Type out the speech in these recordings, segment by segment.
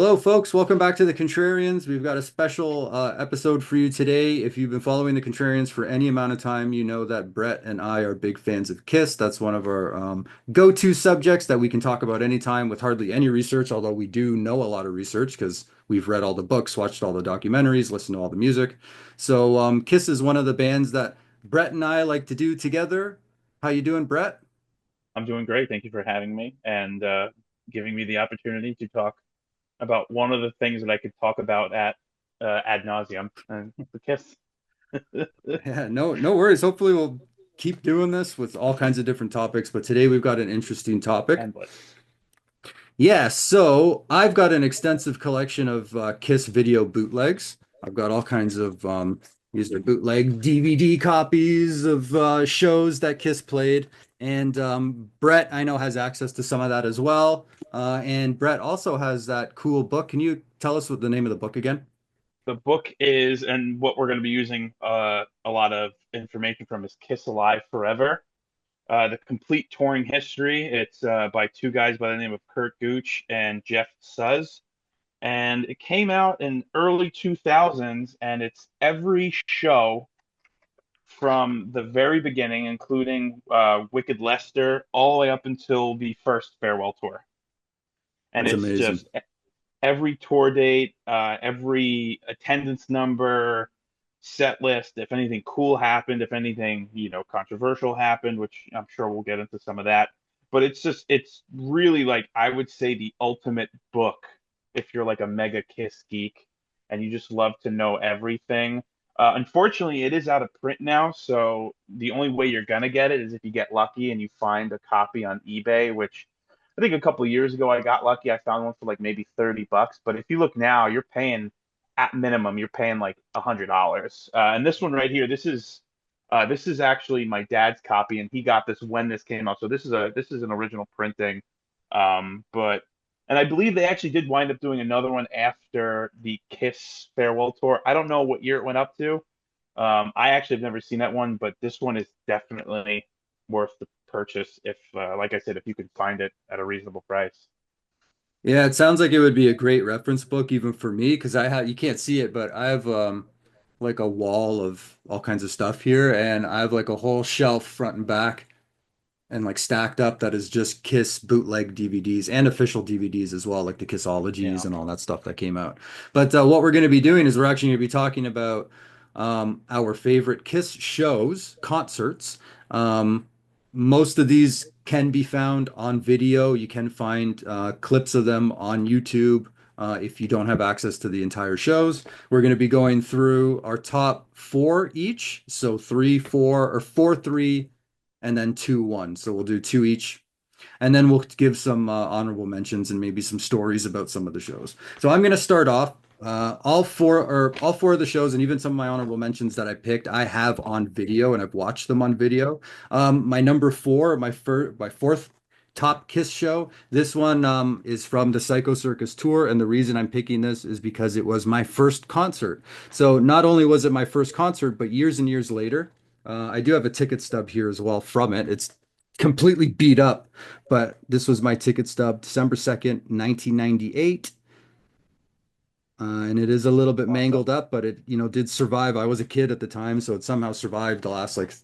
Hello, folks. Welcome back to the Contrarians. We've got a special episode for you today. If you've been following the Contrarians for any amount of time, you know that Brett and I are big fans of Kiss. That's one of our go-to subjects that we can talk about anytime with hardly any research, although we do know a lot of research because we've read all the books, watched all the documentaries, listened to all the music. So Kiss is one of the bands that Brett and I like to do together. How you doing, Brett? I'm doing great. Thank you for having me and giving me the opportunity to talk about one of the things that I could talk about at ad nauseum, the Kiss. Yeah, no worries. Hopefully we'll keep doing this with all kinds of different topics, but today we've got an interesting topic. Endless. Yeah, so I've got an extensive collection of Kiss video bootlegs. I've got all kinds of these are bootleg DVD copies of shows that Kiss played, and Brett I know has access to some of that as well. And Brett also has that cool book. Can you tell us what the name of the book again? The book is, and what we're going to be using a lot of information from is Kiss Alive Forever, the complete touring history. It's by two guys by the name of Kurt Gooch and Jeff Suz. And it came out in early 2000s, and it's every show from the very beginning, including Wicked Lester, all the way up until the first farewell tour. And That's it's amazing. just every tour date, every attendance number, set list. If anything cool happened, if anything controversial happened, which I'm sure we'll get into some of that. But it's really like I would say the ultimate book if you're like a mega Kiss geek and you just love to know everything. Unfortunately, it is out of print now, so the only way you're gonna get it is if you get lucky and you find a copy on eBay, which I think a couple of years ago I got lucky. I found one for like maybe $30. But if you look now, you're paying at minimum, you're paying like $100. And this one right here, this is actually my dad's copy, and he got this when this came out. So this is an original printing. But and I believe they actually did wind up doing another one after the Kiss farewell tour. I don't know what year it went up to. I actually have never seen that one, but this one is definitely worth the purchase if, like I said, if you can find it at a reasonable price. Yeah, it sounds like it would be a great reference book even for me because I have you can't see it, but I have like a wall of all kinds of stuff here and I have like a whole shelf front and back and like stacked up that is just Kiss bootleg DVDs and official DVDs as well, like the Kissologies Yeah. and all that stuff that came out. But what we're going to be doing is we're actually going to be talking about our favorite Kiss shows, concerts. Um, Most of these can be found on video. You can find clips of them on YouTube. If you don't have access to the entire shows, we're going to be going through our top four each. So three, four, or four, three, and then two, one. So we'll do two each. And then we'll give some honorable mentions and maybe some stories about some of the shows. So I'm going to start off. All four of the shows and even some of my honorable mentions that I picked, I have on video and I've watched them on video. My number four, my fourth top Kiss show. This one is from the Psycho Circus tour, and the reason I'm picking this is because it was my first concert. So not only was it my first concert, but years and years later, I do have a ticket stub here as well from it. It's completely beat up, but this was my ticket stub, December 2nd, 1998. And it is a little bit Awesome. mangled up, but it, did survive. I was a kid at the time, so it somehow survived the last like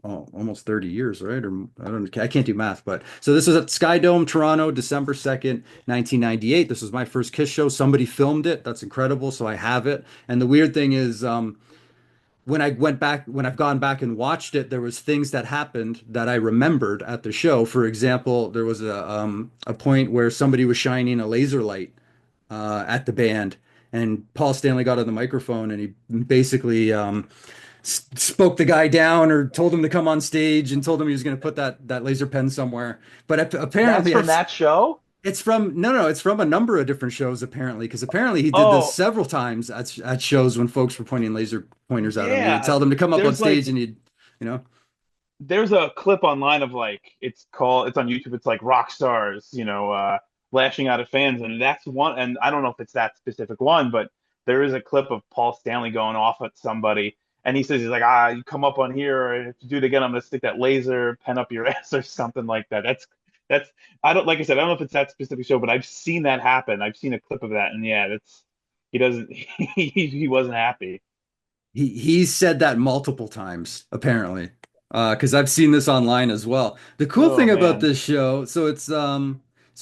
almost 30 years, right? Or I can't do math, but so this was at Sky Dome, Toronto, December 2nd, 1998. This was my first Kiss show. Somebody filmed it. That's incredible. So I have it. And the weird thing is, when I've gone back and watched it, there was things that happened that I remembered at the show. For example, there was a point where somebody was shining a laser light at the band, and Paul Stanley got on the microphone and he basically spoke the guy down or told him to come on stage and told him he was going to put that laser pen somewhere. But That's apparently, from that show? it's from no, it's from a number of different shows apparently, because apparently he did this Oh, several times at shows when folks were pointing laser pointers at him. He would yeah. tell them to come up on There's stage like and he'd, you know, there's a clip online of like it's on YouTube. It's like rock stars, lashing out at fans, and that's one. And I don't know if it's that specific one, but there is a clip of Paul Stanley going off at somebody, and he says he's like, you come up on here, or if you do it again, I'm gonna stick that laser pen up your ass or something like that. That's I don't like I said I don't know if it's that specific show, but I've seen that happen. I've seen a clip of that, and yeah, that's he doesn't he wasn't happy. He said that multiple times, apparently. Because I've seen this online as well. The cool Oh thing about man. this show, so it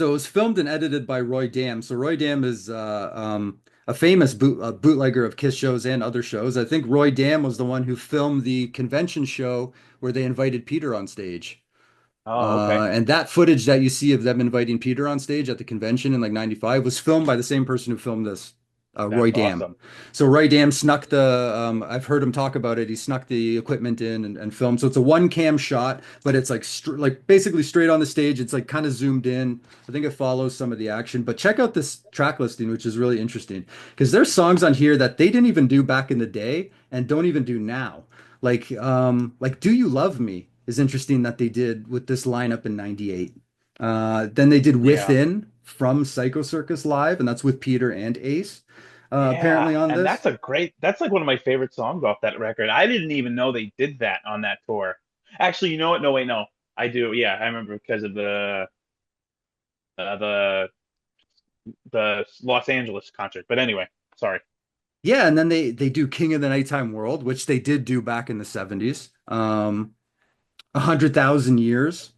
was filmed and edited by Roy Dam. So Roy Dam is a famous bootlegger of Kiss shows and other shows. I think Roy Dam was the one who filmed the convention show where they invited Peter on stage. Oh, okay. And that footage that you see of them inviting Peter on stage at the convention in like 95 was filmed by the same person who filmed this, Roy That's Dam. awesome. So Roy Dam snuck I've heard him talk about it. He snuck the equipment in and filmed. So it's a one cam shot, but it's like, like basically straight on the stage. It's like kind of zoomed in. I think it follows some of the action, but check out this track listing, which is really interesting because there's songs on here that they didn't even do back in the day and don't even do now. Like Do You Love Me is interesting that they did with this lineup in 98. Then they did Yeah. Within from Psycho Circus Live, and that's with Peter and Ace, Yeah, apparently on and this. that's like one of my favorite songs off that record. I didn't even know they did that on that tour. Actually, you know what? No, wait, no. I do. Yeah, I remember because of uh, the the Los Angeles concert. But anyway, sorry. Yeah, and then they do King of the Nighttime World, which they did do back in the 70s. 100,000 Years.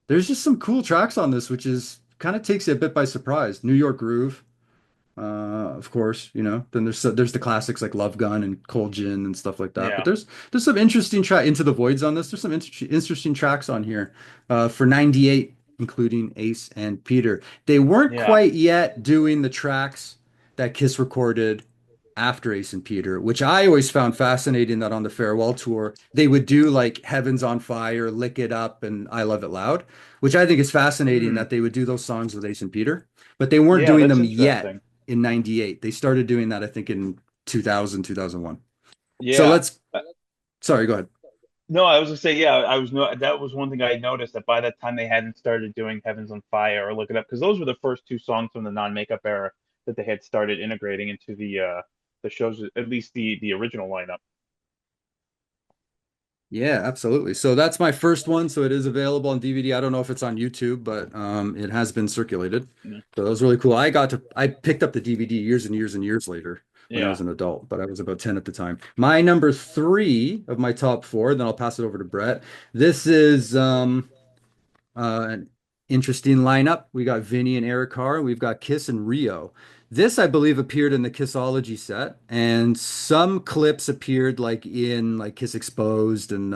There's just some cool tracks on this, which is kind of takes you a bit by surprise. New York Groove. Of course, you know. Then there's the classics like Love Gun and Cold Gin and stuff like that. But Yeah. there's some interesting track Into the Voids on this. There's some interesting tracks on here for 98, including Ace and Peter. They weren't Yeah. quite yet doing the tracks that Kiss recorded after Ace and Peter, which I always found fascinating that on the farewell tour they would do like Heaven's on Fire, Lick It Up, and I Love It Loud, which I think is fascinating Hmm. that they would do those songs with Ace and Peter, but they weren't Yeah, doing that's them yet interesting. in 98. They started doing that, I think, in 2000, 2001. So Yeah. let's, sorry, go ahead. No, I was gonna say, yeah, I was no that was one thing I noticed that by that time they hadn't started doing Heavens on Fire or Look It Up because those were the first two songs from the non-makeup era that they had started integrating into the shows, at least the original lineup. Yeah, absolutely. So that's my first one. So it is available on DVD. I don't know if it's on YouTube, but it has been circulated. Yeah. So that was really cool. I picked up the DVD years and years and years later when I Yeah. was an adult, but I was about 10 at the time. My number three of my top four, then I'll pass it over to Brett. This is an interesting lineup. We got Vinny and Eric Carr. We've got Kiss and Rio. This, I believe, appeared in the Kissology set, and some clips appeared like in like Kiss Exposed and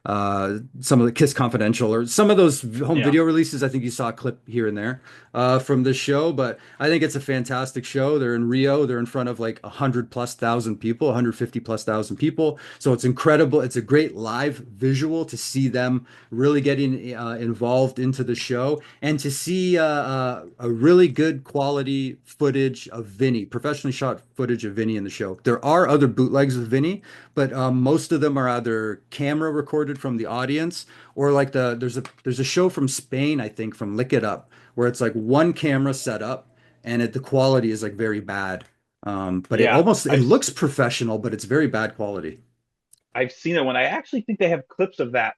some of the Kiss Confidential or some of those home Yeah. video releases. I think you saw a clip here and there from this show, but I think it's a fantastic show. They're in Rio. They're in front of like 100+ thousand people, 150+ thousand people. So it's incredible. It's a great live visual to see them really getting involved into the show and to see a really good quality footage of Vinny, professionally shot footage of Vinny in the show. There are other bootlegs of Vinny, but most of them are either camera recorded from the audience or like there's a show from Spain, I think, from Lick It Up, where it's like one camera set up and the quality is like very bad. But Yeah. it looks professional, but it's very bad quality. I've seen it when I actually think they have clips of that.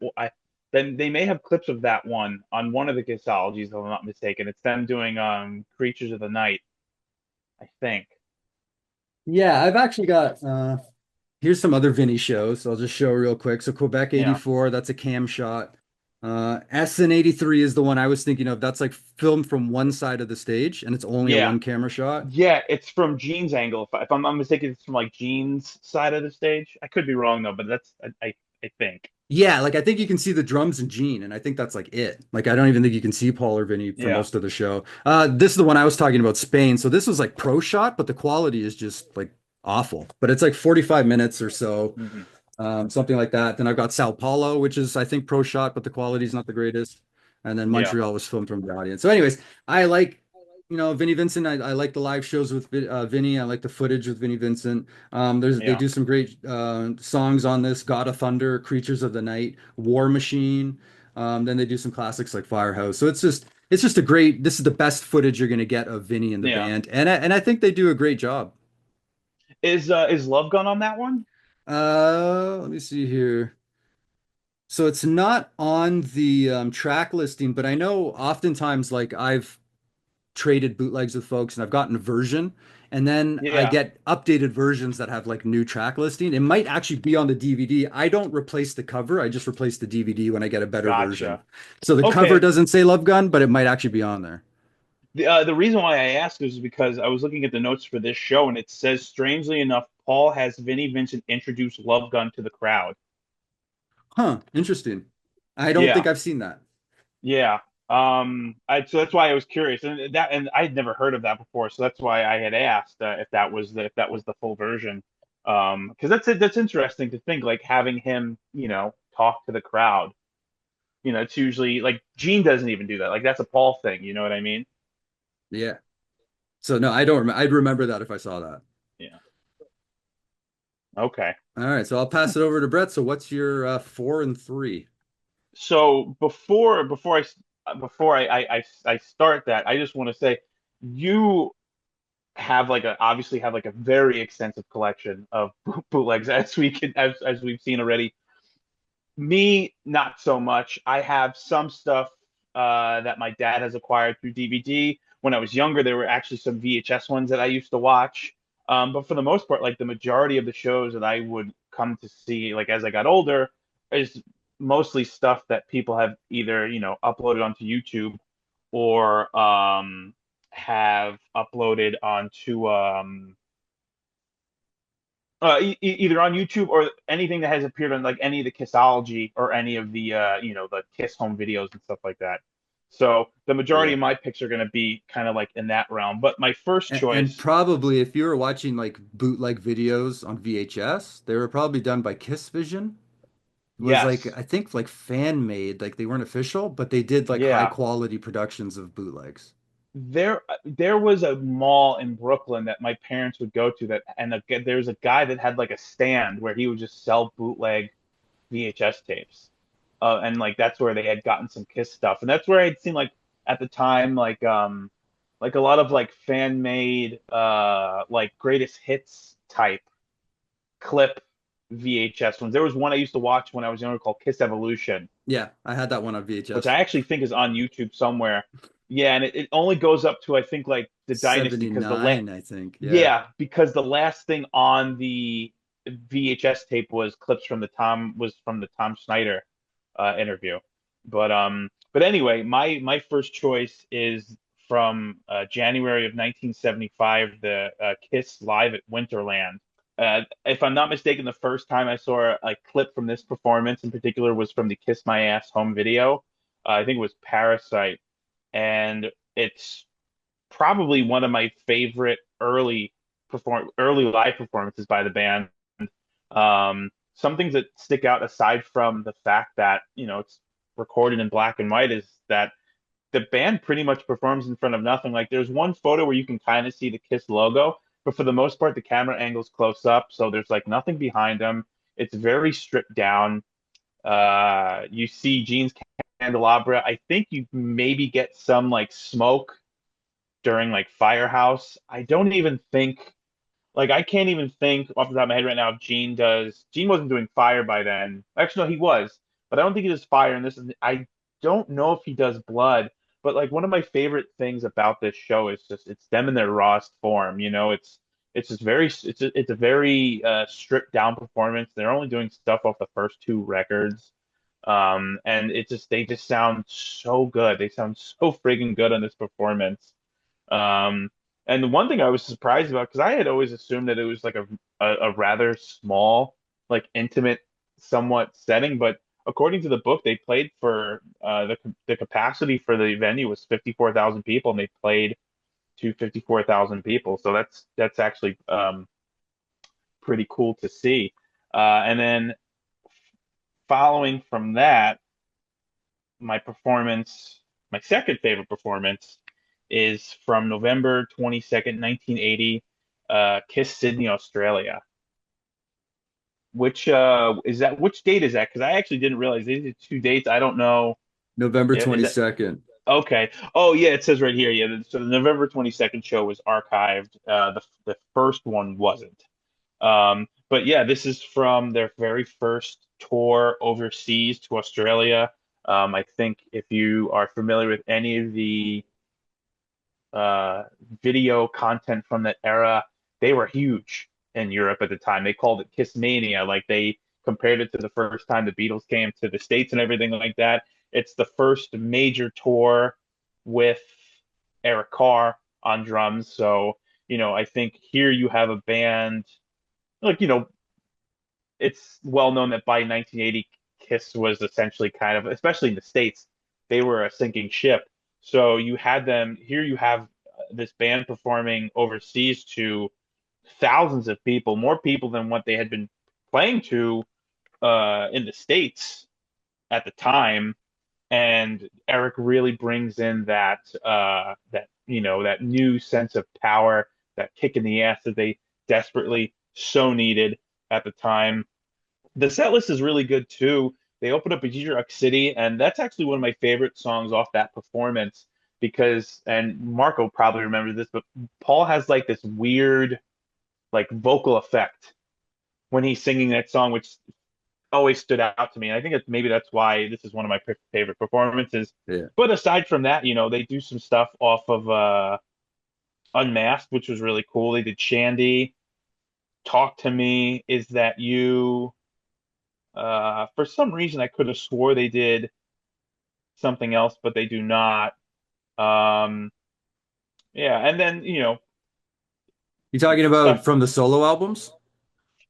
Then they may have clips of that one on one of the Kissologies, if I'm not mistaken. It's them doing Creatures of the Night, I think. Yeah, I've actually got here's some other Vinny shows. I'll just show real quick. So Quebec Yeah. 84, that's a cam shot. Essen 83 is the one I was thinking of. That's like filmed from one side of the stage and it's only a Yeah. one camera shot. Yeah, it's from Gene's angle. If I'm not mistaken, it's from like Gene's side of the stage. I could be wrong though, but that's I think. Yeah, like I think you can see the drums and Gene, and I think that's like it. Like I don't even think you can see Paul or Vinny for Yeah. most of the show. This is the one I was talking about, Spain. So this was like pro shot, but the quality is just like awful. But it's like 45 minutes or so, Hmm. something like that. Then I've got Sao Paulo, which is I think pro shot, but the quality is not the greatest. And then Yeah. Montreal was filmed from the audience. So, anyways, I like, Vinnie Vincent. I like the live shows with Vinny. I like the footage with Vinnie Vincent. They Yeah. do some great songs on this: God of Thunder, Creatures of the Night, War Machine. Then they do some classics like Firehouse. So it's just a great. This is the best footage you're gonna get of Vinny and the Yeah. band, and I think they do a great job. Is Love Gun on that one? Let me see here. So it's not on the track listing, but I know oftentimes like I've traded bootlegs with folks and I've gotten a version and then I Yeah, get updated versions that have like new track listing. It might actually be on the DVD. I don't replace the cover. I just replace the DVD when I get a better version. gotcha. So the cover Okay. doesn't say Love Gun, but it might actually be on there. The reason why I asked is because I was looking at the notes for this show, and it says, strangely enough, Paul has Vinnie Vincent introduce Love Gun to the crowd. Huh, interesting. I don't think Yeah, I've seen that. yeah. So that's why I was curious, and I'd never heard of that before, so that's why I had asked if that was the full version. Because that's interesting to think, like having him, talk to the crowd. It's usually like Gene doesn't even do that. Like that's a Paul thing. You know what I mean? Yeah. So no, I don't remember. I'd remember that if I saw that. Yeah. Okay. All right, so I'll pass it over to Brett. So what's your 4 and 3? So before I start that, I just want to say you have like a obviously have like a very extensive collection of bootlegs as we've seen already. Me, not so much. I have some stuff that my dad has acquired through DVD. When I was younger, there were actually some VHS ones that I used to watch. But for the most part, like the majority of the shows that I would come to see, like as I got older, is mostly stuff that people have either, uploaded onto YouTube or have uploaded onto either on YouTube or anything that has appeared on like any of the Kissology or any of the the Kiss home videos and stuff like that. So the majority Yeah. of my picks are going to be kind of like in that realm. But my first And choice, probably if you were watching like bootleg videos on VHS, they were probably done by Kiss Vision. It was like yes, I think like fan made, like they weren't official, but they did like high yeah, quality productions of bootlegs. there was a mall in Brooklyn that my parents would go to there was a guy that had like a stand where he would just sell bootleg VHS tapes. And like that's where they had gotten some Kiss stuff, and that's where I'd seen like at the time like a lot of like fan made like greatest hits type clip VHS ones. There was one I used to watch when I was younger called Kiss Evolution, Yeah, I had that one on which VHS. I actually think is on YouTube somewhere. Yeah, and it only goes up to I think like the Dynasty because '79, I think. Yeah. yeah, because the last thing on the VHS tape was clips from the Tom Snyder interview. But anyway, my first choice is from January of 1975, the Kiss Live at Winterland. If I'm not mistaken, the first time I saw a clip from this performance in particular was from the Kiss My Ass home video. I think it was Parasite, and it's probably one of my favorite early live performances by the band. Some things that stick out aside from the fact that it's recorded in black and white is that the band pretty much performs in front of nothing. Like there's one photo where you can kind of see the Kiss logo, but for the most part the camera angles close up, so there's like nothing behind them. It's very stripped down. You see Gene's candelabra. I think you maybe get some like smoke during like Firehouse. I don't even think like I can't even think off the top of my head right now if Gene does. Gene wasn't doing Fire by then. Actually, no, he was, but I don't think he does Fire. And this is I don't know if he does Blood. But like one of my favorite things about this show is just it's them in their rawest form. It's just it's a very stripped down performance. They're only doing stuff off the first two records. And they just sound so good. They sound so friggin' good on this performance. Um, and the one thing I was surprised about, because I had always assumed that it was like a rather small, like intimate, somewhat setting, but according to the book, they played for the capacity for the venue was 54,000 people, and they played to 54,000 people. So that's actually pretty cool to see. And then following from that, my performance, my second favorite performance is from November 22nd, 1980, Kiss Sydney, Australia. Which date is that? Because I actually didn't realize these are two dates. I don't know. November Is that 22nd. okay? Oh yeah, it says right here. Yeah, so the November 22nd show was archived. The first one wasn't. But yeah, this is from their very first tour overseas to Australia. I think if you are familiar with any of the uh, video content from that era, they were huge in Europe at the time. They called it Kiss Mania. Like they compared it to the first time the Beatles came to the States and everything like that. It's the first major tour with Eric Carr on drums. So, I think here you have a band like, it's well known that by 1980, Kiss was essentially kind of, especially in the States, they were a sinking ship. So you had them here. You have this band performing overseas to thousands of people, more people than what they had been playing to in the States at the time. And Eric really brings in that new sense of power, that kick in the ass that they desperately so needed at the time. The set list is really good too. They open up in New York City, and that's actually one of my favorite songs off that performance because, and Marco probably remembers this, but Paul has like this weird, like vocal effect when he's singing that song, which always stood out to me. And I think maybe that's why this is one of my favorite performances. Yeah. But aside from that, they do some stuff off of Unmasked, which was really cool. They did Shandy, Talk to Me, Is That You? For some reason, I could have swore they did something else, but they do not. Um, yeah, and then You talking stuff. about from the solo albums?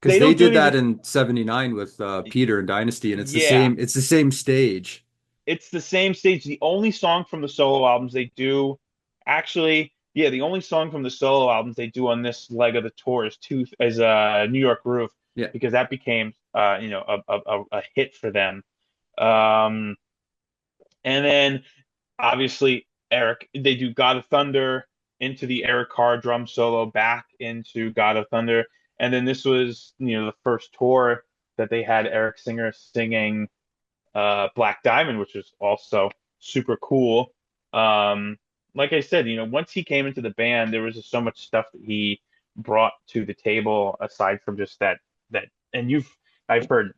Because They they don't do did that anything. in '79 with Peter and Dynasty, and Yeah, it's the same stage. it's the same stage. The only song from the solo albums they do, actually, yeah, the only song from the solo albums they do on this leg of the tour is New York Groove Yeah. because that became a hit for them. Um, and then obviously Eric, they do God of Thunder into the Eric Carr drum solo back into God of Thunder. And then this was, the first tour that they had Eric Singer singing Black Diamond, which was also super cool. Um, like I said, once he came into the band, there was just so much stuff that he brought to the table aside from just and I've heard,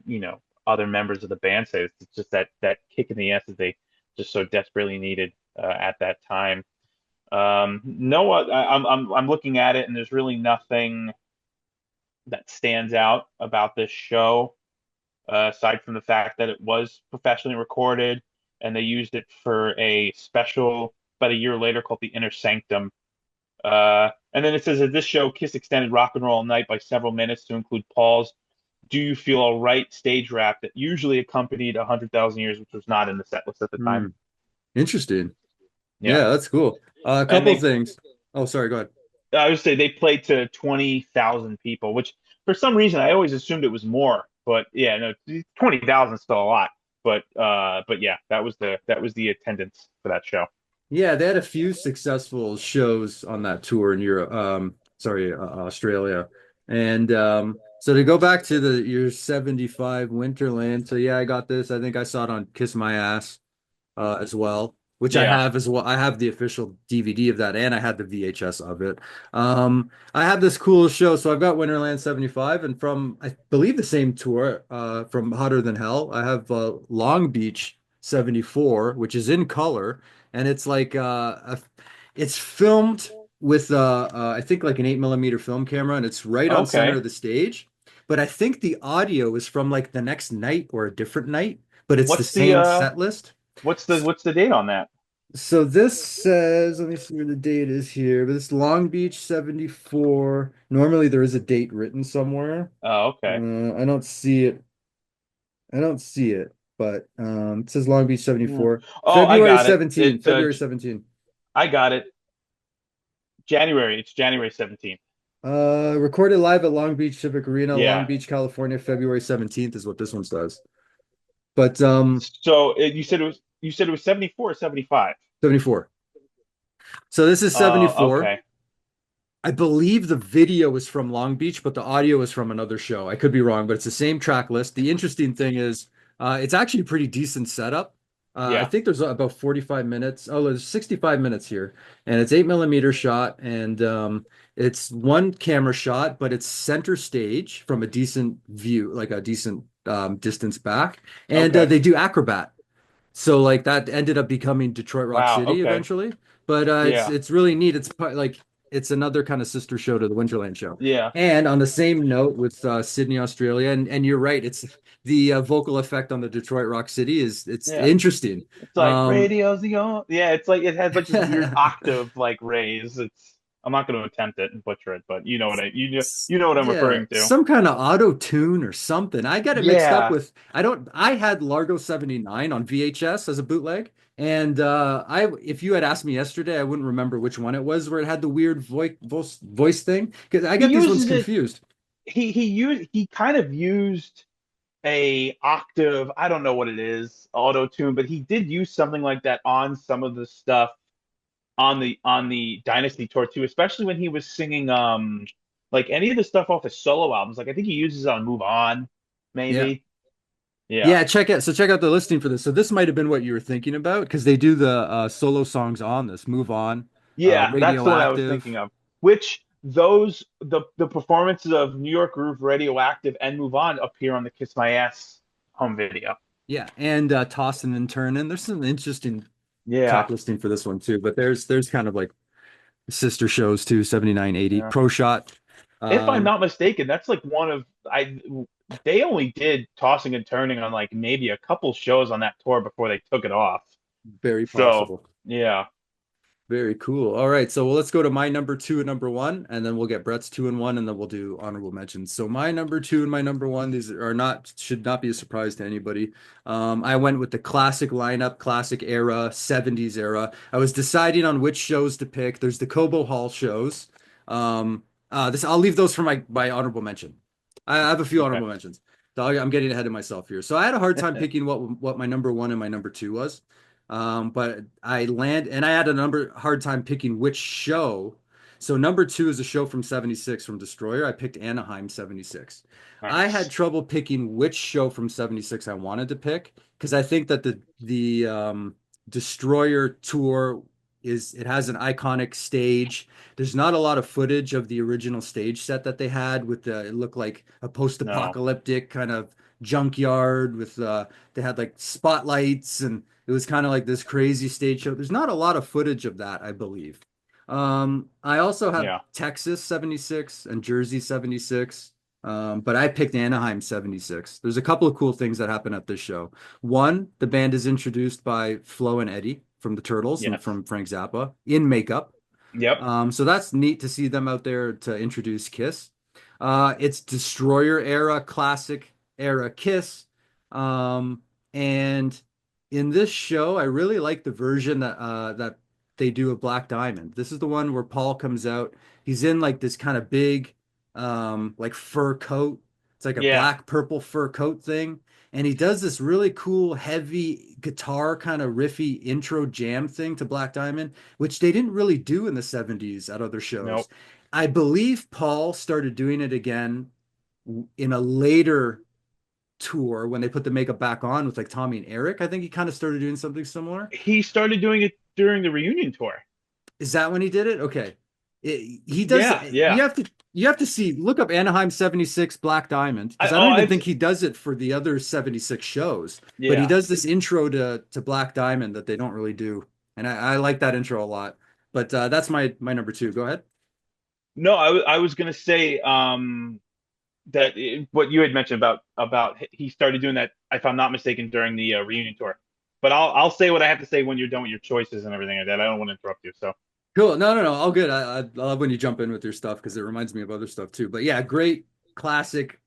other members of the band say it's just that kick in the ass that they just so desperately needed at that time. No, I'm looking at it and there's really nothing that stands out about this show aside from the fact that it was professionally recorded and they used it for a special about a year later called The Inner Sanctum. And then it says that this show, Kiss extended rock and roll night by several minutes to include Paul's Do You Feel All Right stage rap that usually accompanied 100,000 Years, which was not in the set list at the time. Hmm. Interesting. Yeah. Yeah, that's cool. A And couple of things. Oh, sorry, go ahead. I would say they played to 20,000 people, which for some reason I always assumed it was more. But yeah, no, 20,000 is still a lot. But yeah, that was the attendance for that show. Yeah, they had a few successful shows on that tour in Europe. Sorry, Australia. And so to go back to the year 75 Winterland. So yeah, I got this. I think I saw it on Kiss My Ass as well, which I Yeah. have as well. I have the official DVD of that, and I had the VHS of it. I had this cool show. So I've got Winterland 75, and from I believe the same tour, from Hotter Than Hell, I have Long Beach 74, which is in color, and it's like it's filmed with I think like an 8 millimeter film camera, and it's right on center Okay. of the stage. But I think the audio is from like the next night or a different night, but it's the What's the same uh set list. what's the date on that? So this says, let me see where the date is here, but this Long Beach 74. Normally there is a date written somewhere. Oh, okay. I don't see it. I don't see it, but it says Long Beach Yeah. 74. Oh, I got it. February 17. I got it. January. It's January 17th. Recorded live at Long Beach Civic Arena, Long Yeah. Beach, California, February 17th is what this one says. But So you said it was 74 or 75? 74. So this is 74. Okay. I believe the video is from Long Beach, but the audio is from another show. I could be wrong, but it's the same track list. The interesting thing is, it's actually a pretty decent setup. I Yeah. think there's about 45 minutes. Oh, there's 65 minutes here, and it's 8 millimeter shot, and it's one camera shot, but it's center stage from a decent view, like a decent distance back, and Okay. they do Acrobat. So like that ended up becoming Detroit Rock Wow. City Okay. eventually. But Yeah. it's really neat. Like it's another kind of sister show to the Winterland show. Yeah. And on the same note with Sydney, Australia, and you're right, it's the vocal effect on the Detroit Rock City is it's Yeah. interesting. It's like Um, radio's the only. Yeah. It's like it has like this weird octave like raise. It's. I'm not going to attempt it and butcher it, but you know what I'm Yeah, referring to. some kind of auto tune or something. I got it mixed up Yeah. with I had Largo 79 on VHS as a bootleg. And I if you had asked me yesterday, I wouldn't remember which one it was where it had the weird voice thing because I He got these ones uses it. confused. He kind of used a octave. I don't know what it is, auto tune, but he did use something like that on some of the stuff on the Dynasty tour too, especially when he was singing like any of the stuff off his solo albums. Like I think he uses it on Move On, Yeah. maybe. Yeah. Yeah, check out the listing for this. So this might have been what you were thinking about because they do the solo songs on this. Move On, Yeah, that's the one I was thinking Radioactive. of. Which those the performances of New York Groove, Radioactive, and Move On appear on the Kiss My Ass home video. Yeah, and Tossin' and Turnin'. There's some interesting Yeah. track listing for this one too, but there's kind of like sister shows too, 79, 80, Yeah. Pro Shot. If I'm Um, not mistaken, that's like one of I they only did tossing and turning on like maybe a couple shows on that tour before they took it off. Very So possible. yeah. Very cool. All right, so well, let's go to my number two and number one, and then we'll get Brett's two and one, and then we'll do honorable mentions. So my number two and my number one, these are not should not be a surprise to anybody. I went with the classic lineup, classic era, 70s era. I was deciding on which shows to pick. There's the Cobo Hall shows. This I'll leave those for my honorable mention. I have a few Okay. honorable mentions. So I'm getting ahead of myself here. So I had a hard time picking what my number one and my number two was. But I had a number hard time picking which show. So number two is a show from 76 from Destroyer. I picked Anaheim 76. I had Nice. trouble picking which show from 76 I wanted to pick because I think that the Destroyer tour it has an iconic stage. There's not a lot of footage of the original stage set that they had with it looked like a No. post-apocalyptic kind of junkyard with they had like spotlights and it was kind of like this crazy stage show. There's not a lot of footage of that, I believe. I also have Yeah. Texas 76 and Jersey 76. But I picked Anaheim 76. There's a couple of cool things that happen at this show. One, the band is introduced by Flo and Eddie from the Turtles and Yes. from Frank Zappa in makeup. Yep. So that's neat to see them out there to introduce Kiss. It's Destroyer era, classic era Kiss. Um, and in this show, I really like the version that they do of Black Diamond. This is the one where Paul comes out. He's in like this kind of big like fur coat. It's like a Yeah. black purple fur coat thing. And he does this really cool, heavy guitar kind of riffy intro jam thing to Black Diamond which they didn't really do in the 70s at other shows. Nope. I believe Paul started doing it again in a later tour when they put the makeup back on with like Tommy and Eric. I think he kind of started doing something similar. He started doing it during the reunion tour. Is that when he did it? Okay. He does Yeah. Yeah. you have to see look up Anaheim 76 Black Diamond I because I don't oh even I've think he does it for the other 76 shows, but he yeah. does this intro to Black Diamond that they don't really do. And I like that intro a lot. But that's my number two. Go ahead. No, I was gonna say what you had mentioned about he started doing that if I'm not mistaken during the reunion tour. But I'll say what I have to say when you're done with your choices and everything like that. I don't want to interrupt you. So Cool. No. All good. I love when you jump in with your stuff because it reminds me of other stuff too. But yeah, great classic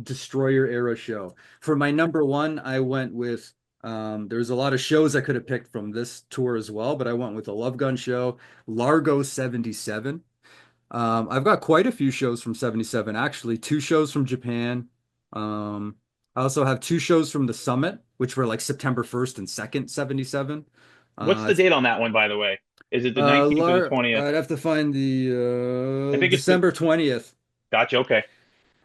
Destroyer era show. For my number one, I went with there's a lot of shows I could have picked from this tour as well, but I went with the Love Gun show, Largo 77. I've got quite a few shows from 77, actually, two shows from Japan. Um, I also have two shows from the Summit, which were like September 1st and 2nd, 77. what's the It's date on that one, by the way? Is it the 19th or the 20th? I'd have to find I the think it's the December 20th. gotcha. Okay.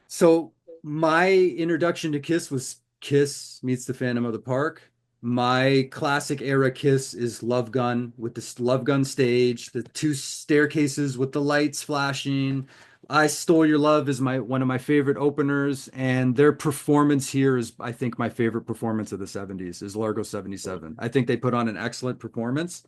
So my introduction to Kiss was Kiss meets the Phantom of the Park. My classic era Kiss is Love Gun with the Love Gun stage, the two staircases with the lights flashing, I Stole Your Love is my one of my favorite openers, and their performance here is, I think, my favorite performance of the 70s is Largo 77. I think they put on an excellent performance.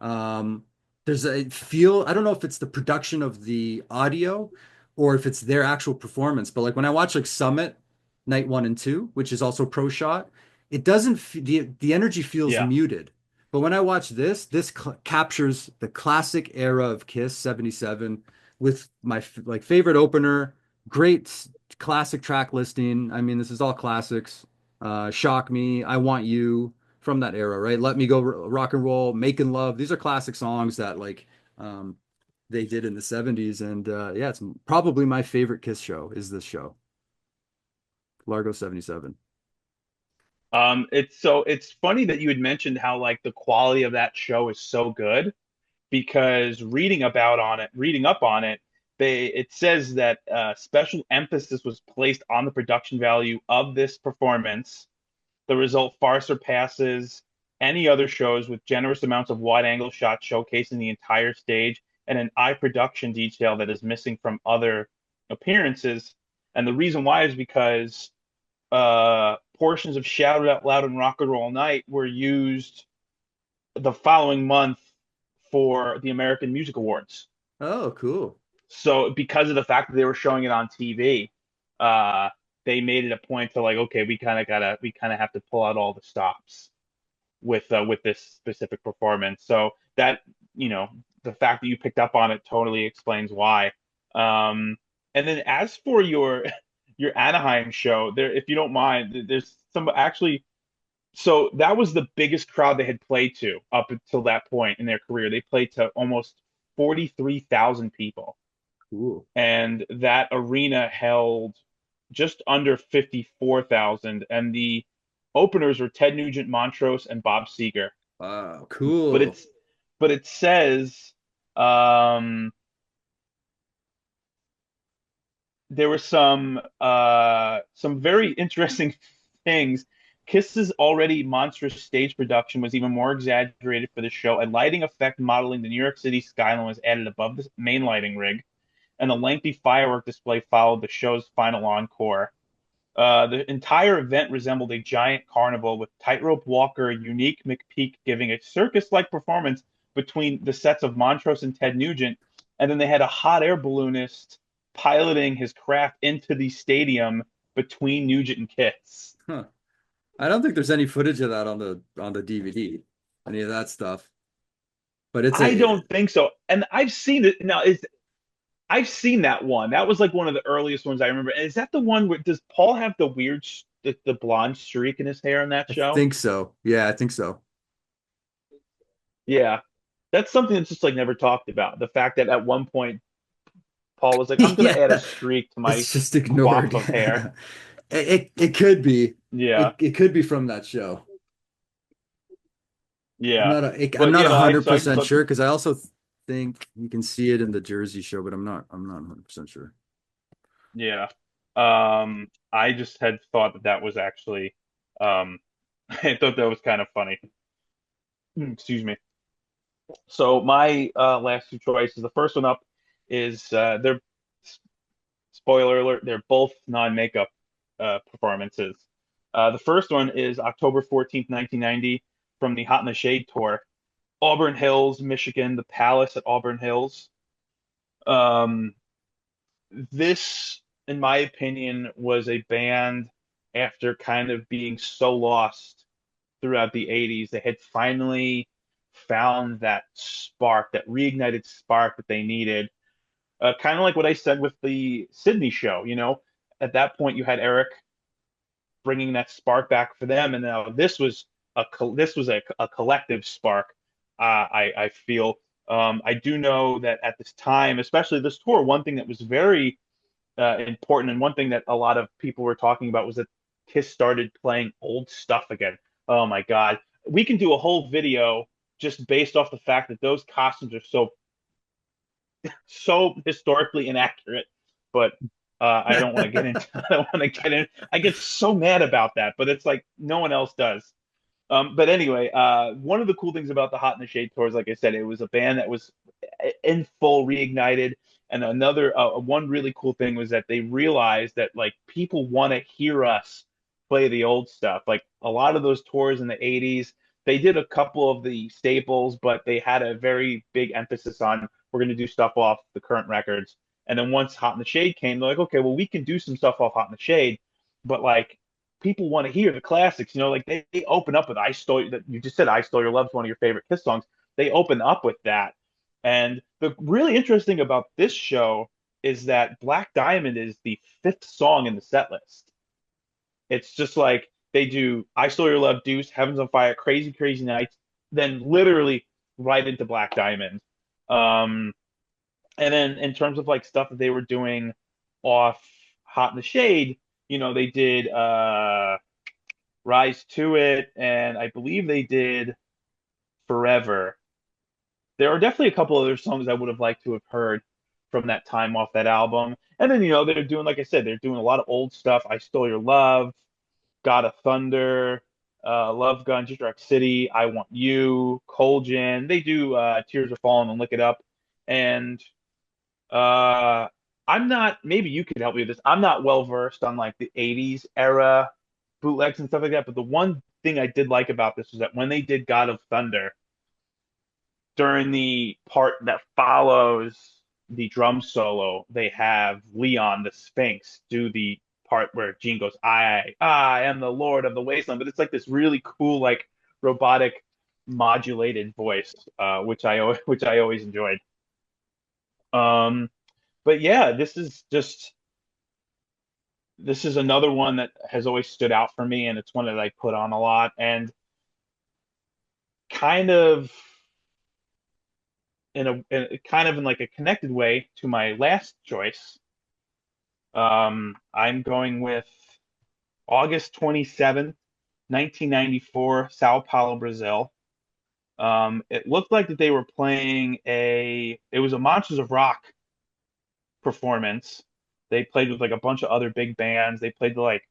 Um, there's a feel, I don't know if it's the production of the audio or if it's their actual performance, but like when I watch like Summit Night 1 and 2, which is also pro shot, it doesn't the energy feels Yeah. muted. But when I watch this, this captures the classic era of Kiss 77 with my like favorite opener, great classic track listing. I mean, this is all classics. Shock Me, I Want You from that era, right? Let Me Go Rock and Roll, Making Love. These are classic songs that like um they did in the 70s. And yeah, it's probably my favorite Kiss show is this show, Largo 77. It's funny that you had mentioned how like the quality of that show is so good because reading up on it, it says that special emphasis was placed on the production value of this performance. The result far surpasses any other shows with generous amounts of wide angle shots showcasing the entire stage and an eye production detail that is missing from other appearances. And the reason why is because portions of Shout It Out Loud and Rock and Roll Night were used the following month for the American Music Awards. Oh, cool. So because of the fact that they were showing it on TV, uh, they made it a point to like, okay, we kind of have to pull out all the stops with this specific performance. So that you know the fact that you picked up on it totally explains why. And then as for your Anaheim show, there, if you don't mind, there's some actually. So that was the biggest crowd they had played to up until that point in their career. They played to almost 43,000 people, Cool. and that arena held just under 54,000. And the openers were Ted Nugent, Montrose, and Bob Seger. Wow, But cool. it says um, there were some very interesting things. Kiss's already monstrous stage production was even more exaggerated for the show. A lighting effect modeling the New York City skyline was added above the main lighting rig, and a lengthy firework display followed the show's final encore. The entire event resembled a giant carnival with tightrope walker Unique McPeak giving a circus-like performance between the sets of Montrose and Ted Nugent, and then they had a hot air balloonist piloting his craft into the stadium between Nugent and Kiss. Huh. I don't think there's any footage of that on the DVD, any of that stuff. But it's I a don't think so, and I've seen it now. I've seen that one. That was like one of the earliest ones I remember. And is that the one where does Paul have the weird, the blonde streak in his hair in that I show? think so. Yeah, I think so. Yeah, that's something that's just like never talked about. The fact that at one point Paul was like, "I'm gonna Yeah, add a streak to my it's just quaff ignored. of hair." It could be. Yeah, It could be from that show. yeah, I'm but not you know, I just 100% thought, sure because I also think you can see it in the Jersey show, but I'm not 100% sure. yeah, I just had thought that that was actually, I thought that was kind of funny. Excuse me. So my last two choices, the first one up is they're spoiler alert, they're both non-makeup performances. The first one is October 14th, 1990, from the Hot in the Shade tour, Auburn Hills, Michigan, the Palace at Auburn Hills. Um, this, in my opinion, was a band after kind of being so lost throughout the 80s. They had finally found that spark, that reignited spark that they needed. Kind of like what I said with the Sydney show, you know, at that point you had Eric bringing that spark back for them, and now this was a collective spark. I feel I do know that at this time, especially this tour, one thing that was very important and one thing that a lot of people were talking about was that Kiss started playing old stuff again. Oh my God, we can do a whole video just based off the fact that those costumes are so historically inaccurate, but I don't want to get into. I don't want to get in. I get so mad about that, but it's like no one else does. But anyway, one of the cool things about the Hot in the Shade tours, like I said, it was a band that was in full reignited. And another one really cool thing was that they realized that like people want to hear us play the old stuff. Like a lot of those tours in the 80s, they did a couple of the staples, but they had a very big emphasis on we're going to do stuff off the current records. And then once Hot in the Shade came, they're like, okay, well, we can do some stuff off Hot in the Shade, but like people want to hear the classics. You know, like they open up with "I Stole" that you just said. "I Stole Your Love" is one of your favorite Kiss songs. They open up with that, and the really interesting about this show is that Black Diamond is the fifth song in the set list. It's just like they do "I Stole Your Love," "Deuce," "Heaven's on Fire," "Crazy Crazy Nights," then literally right into Black Diamond. Um, and then in terms of like stuff that they were doing off Hot in the Shade, you know, they did Rise to It, and I believe they did Forever. There are definitely a couple other songs I would have liked to have heard from that time off that album. And then, you know, they're doing, like I said, they're doing a lot of old stuff. "I Stole Your Love," "God of Thunder," "Love Gun," "Just Rock City," "I Want You," "Cold Gin." They do "Tears Are Falling" and "Lick It Up." And uh, I'm not, maybe you could help me with this. I'm not well versed on like the 80s era bootlegs and stuff like that. But the one thing I did like about this was that when they did "God of Thunder," during the part that follows the drum solo, they have Leon the Sphinx do the part where Gene goes, I am the Lord of the Wasteland. But it's like this really cool, like robotic modulated voice, which I always enjoyed. Um, but yeah, this is another one that has always stood out for me, and it's one that I put on a lot, and kind of kind of in like a connected way to my last choice. I'm going with August 27th, 1994, Sao Paulo, Brazil. It looked like that they were playing it was a Monsters of Rock performance. They played with like a bunch of other big bands. They played to like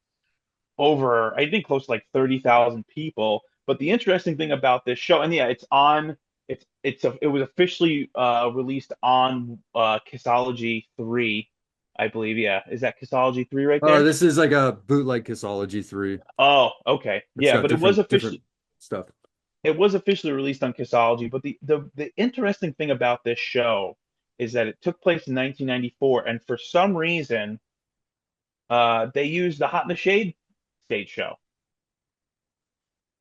over, I think, close to like 30,000 people. But the interesting thing about this show, and yeah, it was officially released on Kissology 3, I believe. Yeah, is that Kissology 3 right Oh, there? this is like a bootleg Kissology 3. Oh, okay. It's Yeah, got but different stuff. it was officially released on Kissology. But the interesting thing about this show is that it took place in 1994, and for some reason, they used the Hot in the Shade stage show,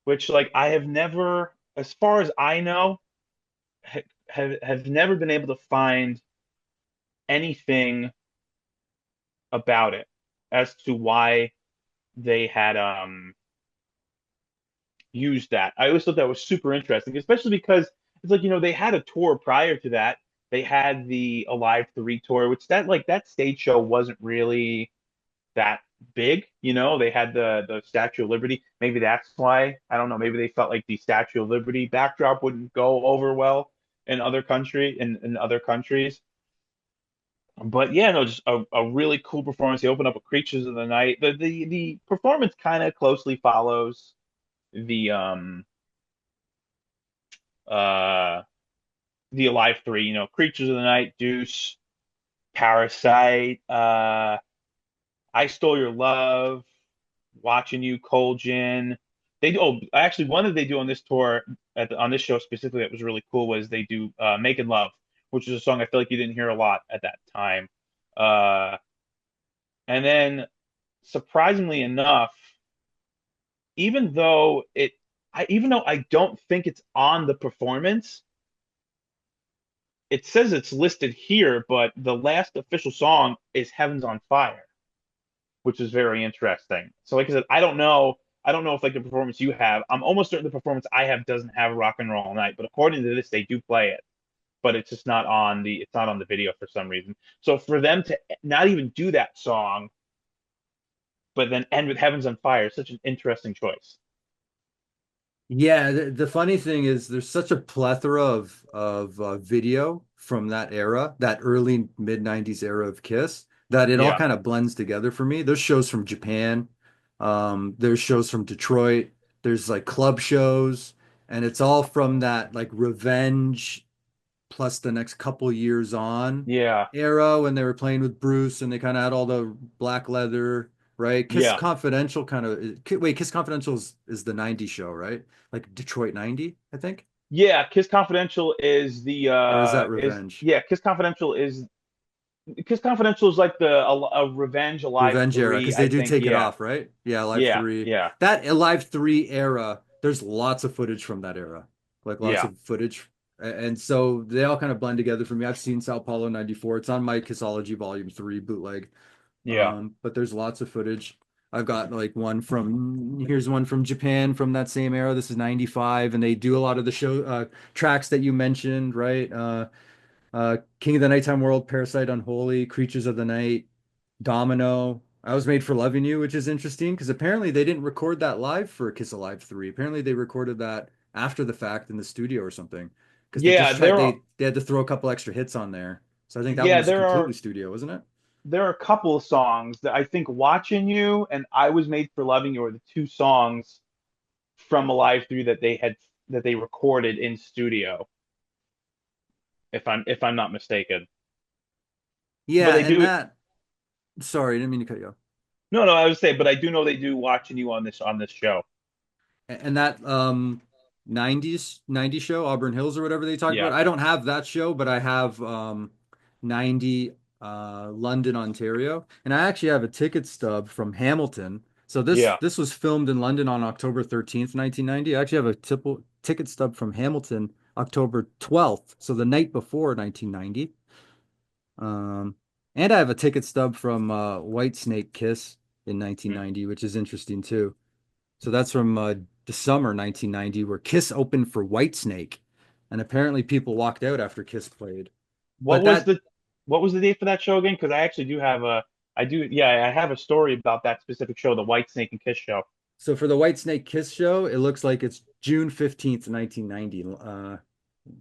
which like I have never, as far as I know, have never been able to find anything about it as to why they had used that. I always thought that was super interesting, especially because it's like, you know, they had a tour prior to that. They had the Alive 3 tour, which that stage show wasn't really that big. You know, they had the Statue of Liberty. Maybe that's why. I don't know. Maybe they felt like the Statue of Liberty backdrop wouldn't go over well in other countries. But yeah, no, just a really cool performance. They open up with "Creatures of the Night." The performance kind of closely follows the uh the Alive 3, you know, "Creatures of the Night," "Deuce," "Parasite," "I Stole Your Love," "Watching You," "Cold Gin. They do, oh, actually, one that they do on this tour, on this show specifically, that was really cool was they do "Making Love," which is a song I feel like you didn't hear a lot at that time. Uh, and then, surprisingly enough, even though even though I don't think it's on the performance, it says it's listed here, but the last official song is "Heaven's on Fire," which is very interesting. So, like I said, I don't know if like the performance you have. I'm almost certain the performance I have doesn't have "Rock and Roll All Night," but according to this, they do play it. But it's just not on the video for some reason. So for them to not even do that song, but then end with "Heaven's on Fire" is such an interesting choice. Yeah, the funny thing is there's such a plethora of video from that era, that early mid 90s era of Kiss, that it all Yeah. kind of blends together for me. There's shows from Japan, there's shows from Detroit, there's like club shows, and it's all from that like revenge plus the next couple years on Yeah. era when they were playing with Bruce and they kind of had all the black leather, right? Kiss Yeah. Confidential kind of wait, Kiss Confidential is the 90s show, right? Like Detroit 90, I think. Yeah, Kiss Confidential is the Or is that is Revenge? yeah, Kiss Confidential is like a Revenge Alive Revenge era, 3, because I they do think. take it Yeah. off, right? Yeah, Live Yeah. 3. Yeah. That Live 3 era, there's lots of footage from that era. Like lots Yeah. of footage. And so they all kind of blend together for me. I've seen Sao Paulo 94. It's on my Kissology Volume 3 bootleg. Yeah. But there's lots of footage. I've got like one from here's one from Japan from that same era. This is 95, and they do a lot of the show tracks that you mentioned, right? King of the Nighttime World, Parasite Unholy, Creatures of the Night, Domino. I Was Made for Loving You, which is interesting because apparently they didn't record that live for Kiss Alive 3. Apparently they recorded that after the fact in the studio or something because they Yeah, just tried they had to throw a couple extra hits on there. So I think that one yeah, was completely studio, wasn't it? there are a couple of songs that I think Watching You and I Was Made for Loving You are the two songs from Alive 3 that they recorded in studio, if I'm not mistaken. But Yeah, they and do that sorry, I didn't mean to cut you off. no, no, I would say, but I do know they do Watching You on this show. And that 90s show, Auburn Hills or whatever they talked about. Yeah. I don't have that show, but I have 90 London, Ontario. And I actually have a ticket stub from Hamilton. So this Yeah. this was filmed in London on October 13th, 1990. I actually have a ticket stub from Hamilton October 12th, so the night before 1990. Um, and I have a ticket stub from Whitesnake Kiss in Hmm. 1990, which is interesting too. So that's from the summer 1990, where Kiss opened for Whitesnake, and apparently people walked out after Kiss played. What But was that the what was the date for that show again? Because I actually do have a I do yeah, I have a story about that specific show, the White Snake and Kiss show. so for the Whitesnake Kiss show, it looks like it's June 15th, 1990. I'm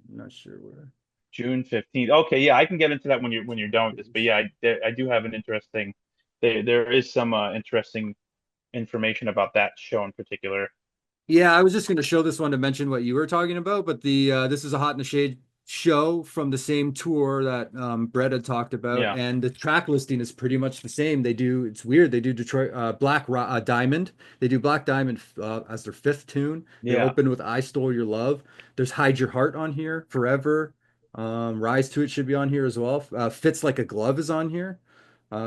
not sure where. June 15th. Okay, yeah, I can get into that when you're done with this. But yeah, I do have an interesting there is some interesting information about that show in particular. Yeah, I was just going to show this one to mention what you were talking about, but the this is a Hot in the Shade show from the same tour that Brett had talked about, Yeah. and the track listing is pretty much the same. They do it's weird. They do Detroit Diamond. They do Black Diamond as their fifth tune. They Yeah. open with I Stole Your Love. There's Hide Your Heart on here, Forever. Rise to It should be on here as well. Fits Like a Glove is on here.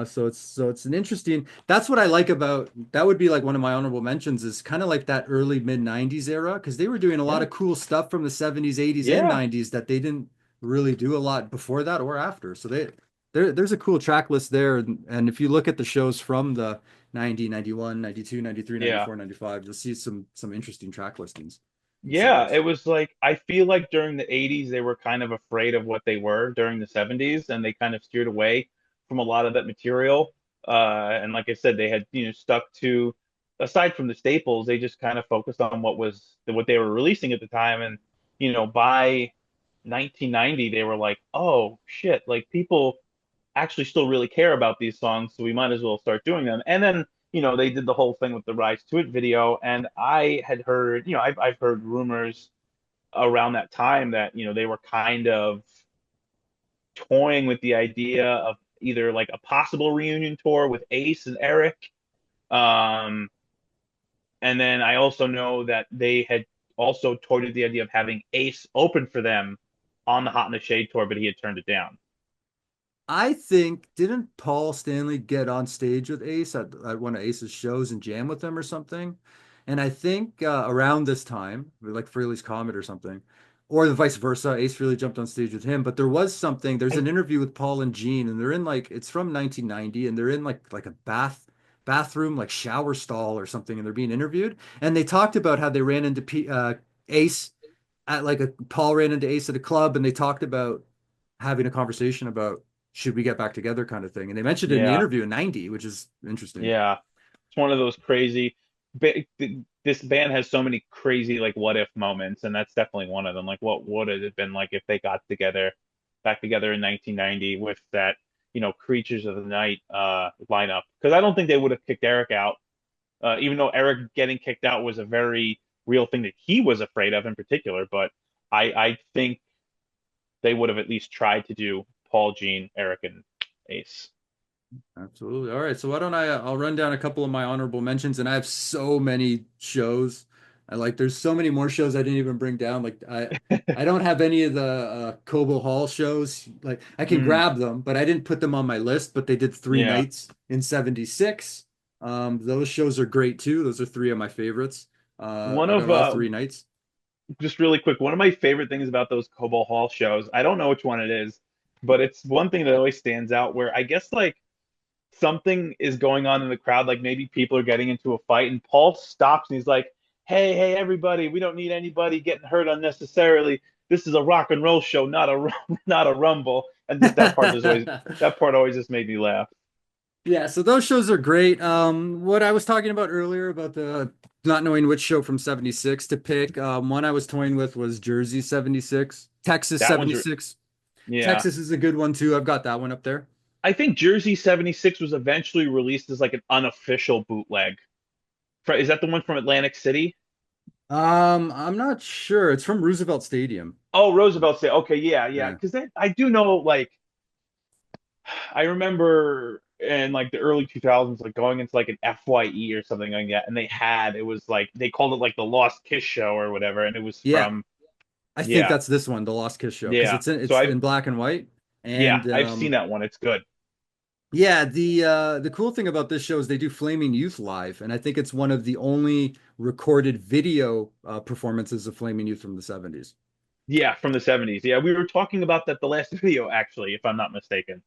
So it's an interesting. That's what I like about that would be like one of my honorable mentions is kind of like that early mid 90s era because they were doing a lot Yeah. of cool stuff from the 70s, 80s, and Yeah. 90s that they didn't really do a lot before that or after. So there's a cool track list there. And if you look at the shows from the 90, 91, 92, 93, Yeah. 94, 95, you'll see some interesting track listings and set Yeah, it lists. was like I feel like during the 80s they were kind of afraid of what they were during the 70s and they kind of steered away from a lot of that material. And like I said, they had, stuck to aside from the staples, they just kind of focused on what they were releasing at the time and by 1990 they were like, "Oh shit, like people actually still really care about these songs, so we might as well start doing them." And then, they did the whole thing with the Rise to It video, and I had heard, I've heard rumors around that time that, they were kind of toying with the idea of either like a possible reunion tour with Ace and Eric. Um, and then I also know that they had also toyed with the idea of having Ace open for them on the Hot in the Shade tour, but he had turned it down. I think didn't Paul Stanley get on stage with Ace at one of Ace's shows and jam with him or something? And I think around this time, like Frehley's Comet or something, or the vice versa, Ace really jumped on stage with him. But there was something. There's I an interview with Paul and Gene, and they're in like it's from 1990, and they're in like a bathroom like shower stall or something, and they're being interviewed. And they talked about how they ran into Ace at like a Paul ran into Ace at a club, and they talked about having a conversation about should we get back together kind of thing. And they mentioned it in the yeah, interview in 90, which is interesting. yeah. It's one of those crazy. This band has so many crazy like what if moments, and that's definitely one of them. Like, what would it have been like if they got back together in 1990 with that, Creatures of the Night lineup? Because I don't think they would have kicked Eric out, even though Eric getting kicked out was a very real thing that he was afraid of in particular. But I think they would have at least tried to do Paul, Gene, Eric, and Ace. Absolutely. All right. So why don't I'll run down a couple of my honorable mentions, and I have so many shows. There's so many more shows I didn't even bring down. I don't have any of the Cobo Hall shows. Like I can Mm, grab them, but I didn't put them on my list, but they did three yeah. nights in 76. Those shows are great too. Those are three of my favorites. One I got of all three nights. just really quick, one of my favorite things about those Cobalt Hall shows, I don't know which one it is, but it's one thing that always stands out where I guess like something is going on in the crowd, like maybe people are getting into a fight, and Paul stops and he's like, "Hey, hey, everybody, we don't need anybody getting hurt unnecessarily. This is a rock and roll show, not a not a rumble." And just that part always just made me laugh. Yeah, so those shows are great. What I was talking about earlier about the not knowing which show from 76 to pick, one I was toying with was Jersey 76, Texas That one's 76. yeah. Texas is a good one too. I've got that one up there. I think Jersey 76 was eventually released as like an unofficial bootleg. Is that the one from Atlantic City? I'm not sure. It's from Roosevelt Stadium. Oh, Roosevelt City. Okay, yeah, yeah. Yeah. Because I do know, like, I remember in like the early 2000s, like going into like an FYE or something like that, and it was like they called it like the Lost Kiss Show or whatever, and it was Yeah, from I think yeah, that's this one, The Lost Kiss Show, because yeah. So it's in black and white. And I've seen that one. It's good. yeah, the cool thing about this show is they do Flaming Youth live, and I think it's one of the only recorded video performances of Flaming Youth from the 70s. Yeah, from the 70s. Yeah, we were talking about that the last video, actually, if I'm not mistaken.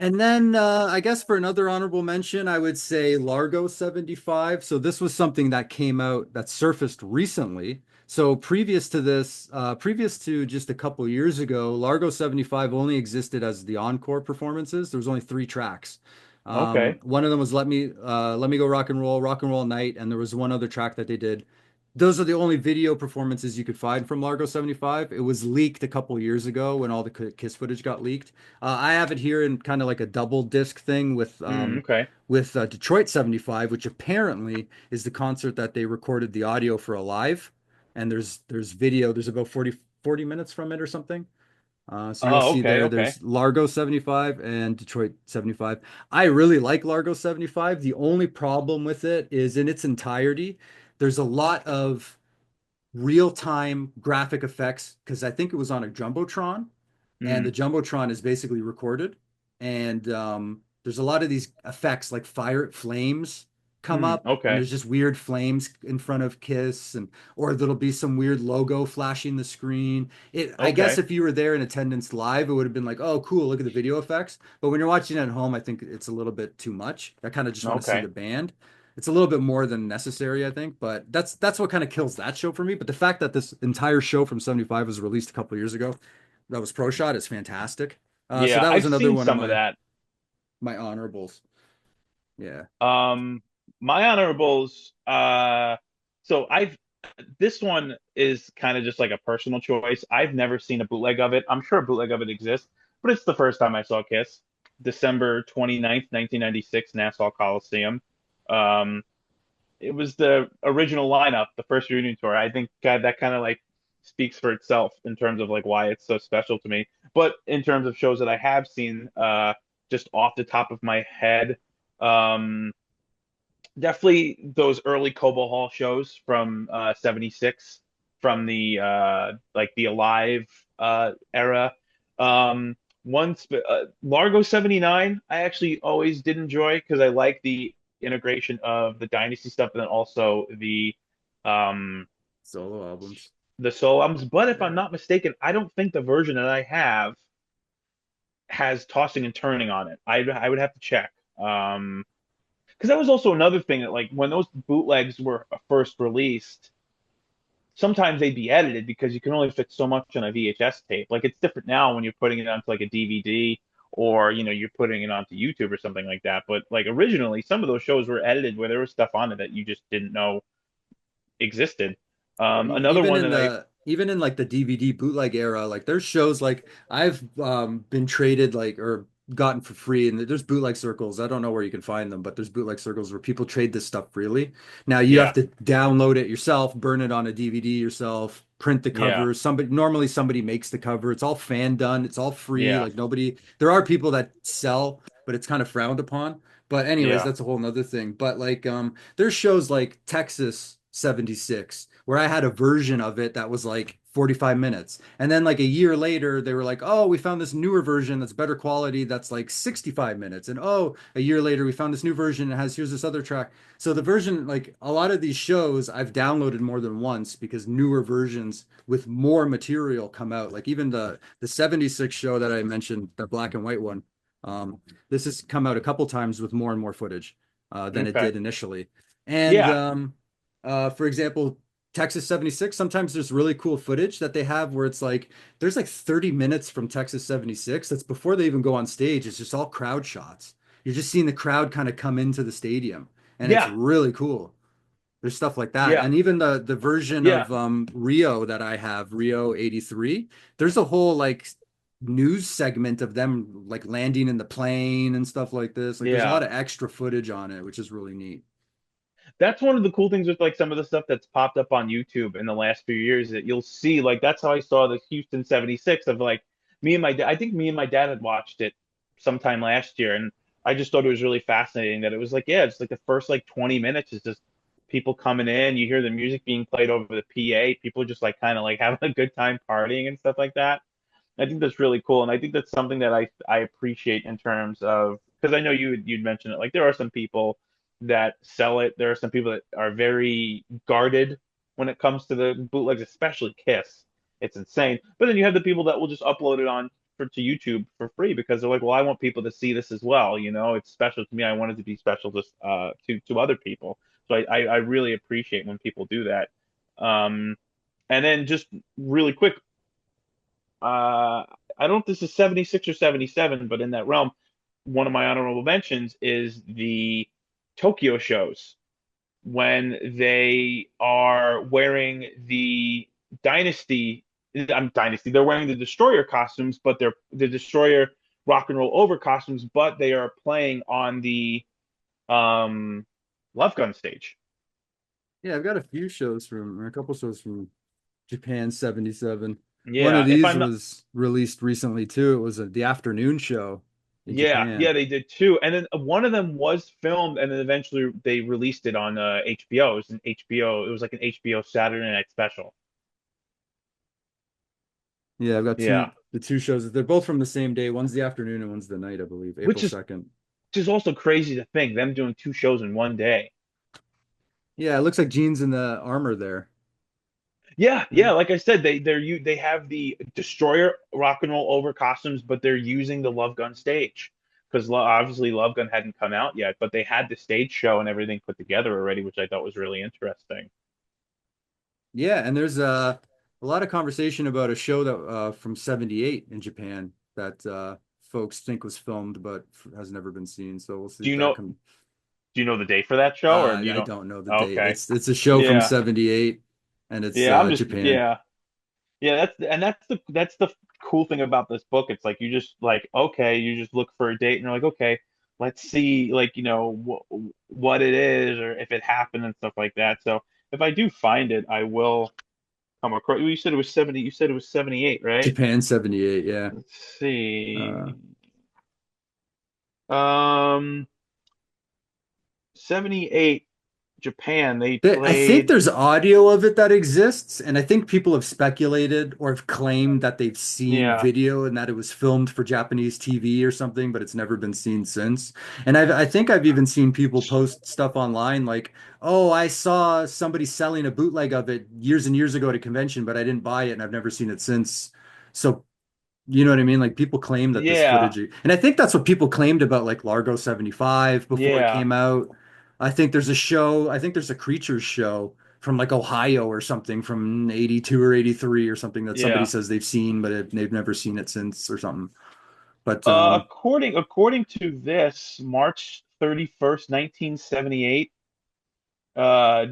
And then I guess for another honorable mention, I would say Largo 75. So this was something that came out that surfaced recently. So previous to this, previous to just a couple years ago, Largo 75 only existed as the encore performances. There was only three tracks. Okay, One of them was Let Me Go Rock and Roll Night, and there was one other track that they did. Those are the only video performances you could find from Largo 75. It was leaked a couple years ago when all the Kiss footage got leaked. I have it here in kind of like a double disc thing okay, with Detroit 75, which apparently is the concert that they recorded the audio for Alive. And there's video, there's about 40 minutes from it or something. So you'll oh, see okay, there, okay, there's Largo 75 and Detroit 75. I really like Largo 75. The only problem with it is in its entirety, there's a lot of real-time graphic effects because I think it was on a Jumbotron, and mm, the Jumbotron is basically recorded. And there's a lot of these effects like flames come up, and okay, there's just weird flames in front of Kiss, and or there'll be some weird logo flashing the screen. I guess okay, if you were there in attendance live, it would have been like, oh, cool, look at the video effects. But when you're watching it at home, I think it's a little bit too much. I kind of just want to see okay. the band. It's a little bit more than necessary, I think, but that's what kind of kills that show for me. But the fact that this entire show from 75 was released a couple of years ago, that was Pro Shot, is fantastic. So Yeah, that was I've another seen one of some of that. my honorables. Yeah. Um, my honorables, so I've this one is kind of just like a personal choice. I've never seen a bootleg of it. I'm sure a bootleg of it exists, but it's the first time I saw Kiss. December 29th, 1996, Nassau Coliseum. Um, it was the original lineup, the first reunion tour. I think that kind of like speaks for itself in terms of like why it's so special to me. But in terms of shows that I have seen, just off the top of my head, um, definitely those early Cobo Hall shows from 76 from the like the Alive era. Largo 79 I actually always did enjoy because I like the integration of the Dynasty stuff and then also um Solo albums. the solo albums. But if I'm Yeah. not mistaken, I don't think the version that I have has tossing and turning on it. I would have to check. Because that was also another thing that like when those bootlegs were first released, sometimes they'd be edited because you can only fit so much on a VHS tape. Like it's different now when you're putting it onto like a DVD or you're putting it onto YouTube or something like that. But like originally, some of those shows were edited where there was stuff on it that you just didn't know existed. Yeah, Another one that I even in like the DVD bootleg era, like there's shows like I've been traded like or gotten for free, and there's bootleg circles. I don't know where you can find them, but there's bootleg circles where people trade this stuff freely. Now you have yeah to download it yourself, burn it on a DVD yourself, print the Yeah. cover. Somebody makes the cover. It's all fan done. It's all free. Yeah. Like nobody, there are people that sell, but it's kind of frowned upon. But anyways, Yeah. that's a whole nother thing. But like there's shows like Texas 76 where I had a version of it that was like 45 minutes. And then like a year later, they were like, "Oh, we found this newer version that's better quality that's like 65 minutes." And oh, a year later we found this new version that has here's this other track. So the version, like a lot of these shows I've downloaded more than once because newer versions with more material come out. Like even the 76 show that I mentioned, the black and white one. Um, this has come out a couple times with more and more footage than it Okay. did initially. And Yeah. for example, Texas 76, sometimes there's really cool footage that they have where it's like there's like 30 minutes from Texas 76 that's before they even go on stage. It's just all crowd shots. You're just seeing the crowd kind of come into the stadium, and it's Yeah. really cool. There's stuff like that. Yeah. And even the version Yeah. of Rio that I have, Rio 83, there's a whole like news segment of them like landing in the plane and stuff like this. Like there's a Yeah. lot of extra footage on it, which is really neat. That's one of the cool things with like some of the stuff that's popped up on YouTube in the last few years that you'll see like that's how I saw the Houston 76 of like me and my dad. I think me and my dad had watched it sometime last year, and I just thought it was really fascinating that it was like, yeah, it's like the first like 20 minutes is just people coming in, you hear the music being played over the PA, people just like kind of like having a good time partying and stuff like that. I think that's really cool, and I think that's something that I appreciate in terms of because I know you'd mentioned it. Like there are some people that sell it. There are some people that are very guarded when it comes to the bootlegs, especially Kiss. It's insane. But then you have the people that will just upload it on to YouTube for free because they're like, well, I want people to see this as well. You know, it's special to me. I want it to be special just to other people. So I really appreciate when people do that. Um, and then just really quick, I don't know if this is 76 or 77, but in that realm, one of my honorable mentions is the Tokyo shows when they are wearing the Dynasty. I'm Dynasty. They're wearing the Destroyer costumes, but they're the Destroyer rock and roll over costumes, but they are playing on the um, Love Gun stage. Yeah, I've got a few shows from, or a couple shows from Japan 77. One of Yeah, if these I'm not, was released recently too. It was the afternoon show in yeah, Japan. yeah, they did too. And then one of them was filmed, and then eventually they released it on HBO. It was an HBO. It was like an HBO Saturday Night Special. Yeah, I've got Yeah, the two shows. They're both from the same day. One's the afternoon and one's the night, I believe, April which is 2nd. just also crazy to think them doing two shows in one day. Yeah, it looks like Gene's in the armor there. Yeah, Yeah. yeah. Like I said, they have the Destroyer rock and roll over costumes, but they're using the Love Gun stage because obviously Love Gun hadn't come out yet, but they had the stage show and everything put together already, which I thought was really interesting. Yeah, and there's a lot of conversation about a show that from 78 in Japan that folks think was filmed but has never been seen. So we'll see Do if you that know? comes. Do you know the date for that show, or do you I know? don't know the date. Okay. It's a show from Yeah. 78 and it's Yeah, I'm just Japan. yeah. Yeah, that's the cool thing about this book. It's like you just like okay, you just look for a date and you're like, okay, let's see like, what it is or if it happened and stuff like that. So, if I do find it, I will come across. You said it was 70, you said it was 78, right? Japan 78, yeah. Let's Uh, see. Um 78 Japan, they I think played there's audio of it that exists, and I think people have speculated or have claimed that they've seen yeah. video and that it was filmed for Japanese TV or something, but it's never been seen since. And I think I've even seen people post stuff online like, "Oh, I saw somebody selling a bootleg of it years and years ago at a convention, but I didn't buy it, and I've never seen it since." So you know what I mean? Like people claim that this Yeah. footage, and I think that's what people claimed about like Largo 75 before it Yeah. came out. I think there's a show, I think there's a Creatures show from like Ohio or something from 82 or 83 or something that somebody Yeah. says they've seen, but they've never seen it since or something. But According to this, March 31st, 1978,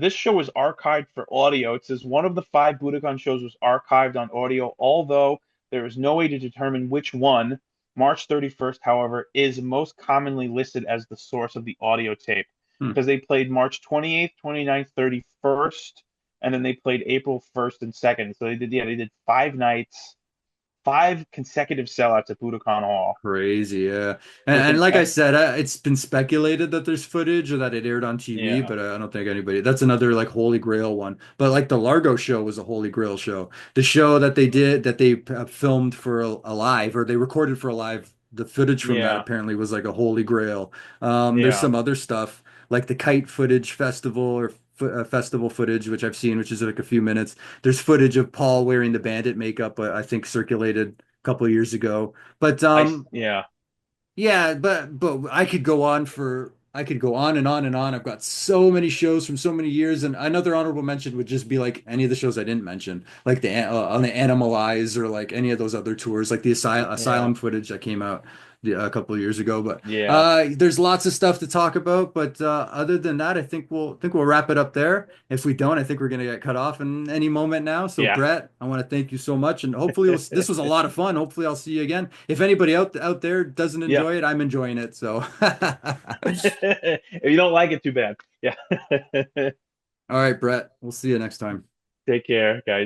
this show was archived for audio. It says one of the five Budokan shows was archived on audio, although there is no way to determine which one. March 31st, however, is most commonly listed as the source of the audio tape hmm. because they played March 28th, 29th, 31st. and then they played April 1st and 2nd. So they did 5 nights, 5 consecutive sellouts at Budokan Hall Crazy, yeah. with And an like I said, it's been speculated that there's footage or that it aired on TV, yeah, but I don't think anybody. That's another like Holy Grail one. But like the Largo show was a Holy Grail show. The show that they did that they filmed for a live or they recorded for a live. The footage from that yeah, apparently was like a Holy Grail. There's yeah. some other stuff like the Kite footage festival or festival footage, which I've seen, which is like a few minutes. There's footage of Paul wearing the bandit makeup, I think circulated a couple of years ago. But Yeah, yeah, but I could go on and on and on. I've got so many shows from so many years, and another honorable mention would just be like any of the shows I didn't mention, like the on the Animalize or like any of those other tours, like the yeah, Asylum footage that came out a couple of years ago. But yeah, there's lots of stuff to talk about. But other than that, I think we'll wrap it up there. If we don't, I think we're gonna get cut off in any moment now. So yeah. Brett, I want to thank you so much, and hopefully this was a lot of fun. Hopefully I'll see you again. If anybody out there doesn't Yeah. enjoy it, I'm enjoying it. So If you don't like it, too bad. Yeah. all right, Brett, we'll see you next time. Take care, guys.